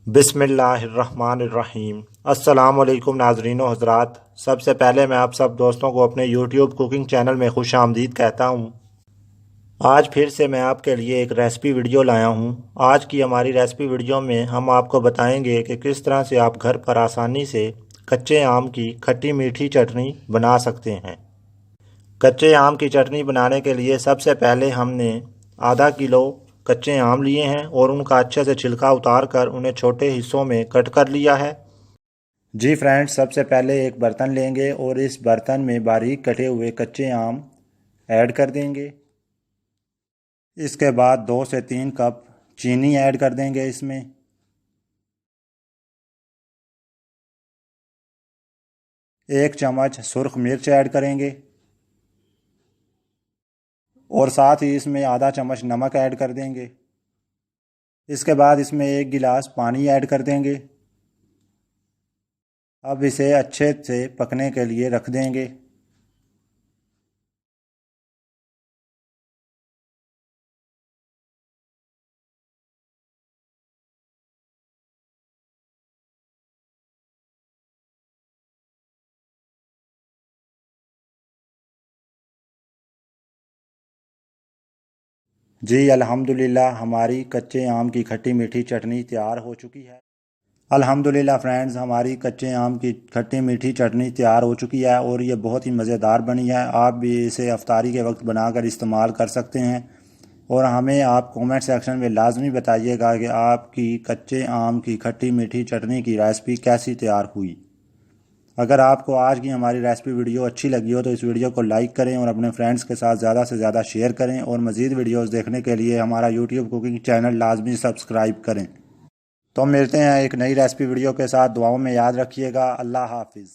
बिस्मिल्लाहिर्रहमानिर्रहीम। अस्सलामुअलैकुम नाज़रीन व हज़रात। सबसे पहले मैं आप सब दोस्तों को अपने यूट्यूब कुकिंग चैनल में खुश आमदीद कहता हूँ। आज फिर से मैं आपके लिए एक रेसिपी वीडियो लाया हूँ। आज की हमारी रेसिपी वीडियो में हम आपको बताएंगे कि किस तरह से आप घर पर आसानी से कच्चे आम की खट्टी मीठी चटनी बना सकते हैं। कच्चे आम की चटनी बनाने के लिए सबसे पहले हमने आधा किलो कच्चे आम लिए हैं और उनका अच्छे से छिलका उतार कर उन्हें छोटे हिस्सों में कट कर लिया है। जी फ्रेंड्स, सबसे पहले एक बर्तन लेंगे और इस बर्तन में बारीक कटे हुए कच्चे आम ऐड कर देंगे। इसके बाद 2 से 3 कप चीनी ऐड कर देंगे। इसमें एक चम्मच सुर्ख मिर्च ऐड करेंगे और साथ ही इसमें आधा चम्मच नमक ऐड कर देंगे। इसके बाद इसमें 1 गिलास पानी ऐड कर देंगे। अब इसे अच्छे से पकने के लिए रख देंगे। जी अल्हम्दुलिल्लाह हमारी कच्चे आम की खट्टी मीठी चटनी तैयार हो चुकी है। अल्हम्दुलिल्लाह फ्रेंड्स, हमारी कच्चे आम की खट्टी मीठी चटनी तैयार हो चुकी है और ये बहुत ही मज़ेदार बनी है। आप भी इसे अफ्तारी के वक्त बनाकर इस्तेमाल कर सकते हैं और हमें आप कमेंट सेक्शन में लाजमी बताइएगा कि आपकी कच्चे आम की खट्टी मीठी चटनी की रेसिपी कैसी तैयार हुई। अगर आपको आज की हमारी रेसिपी वीडियो अच्छी लगी हो तो इस वीडियो को लाइक करें और अपने फ्रेंड्स के साथ ज़्यादा से ज़्यादा शेयर करें और मज़ीद वीडियोस देखने के लिए हमारा यूट्यूब कुकिंग चैनल लाजमी सब्सक्राइब करें। तो मिलते हैं एक नई रेसिपी वीडियो के साथ। दुआओं में याद रखिएगा। अल्लाह हाफिज़।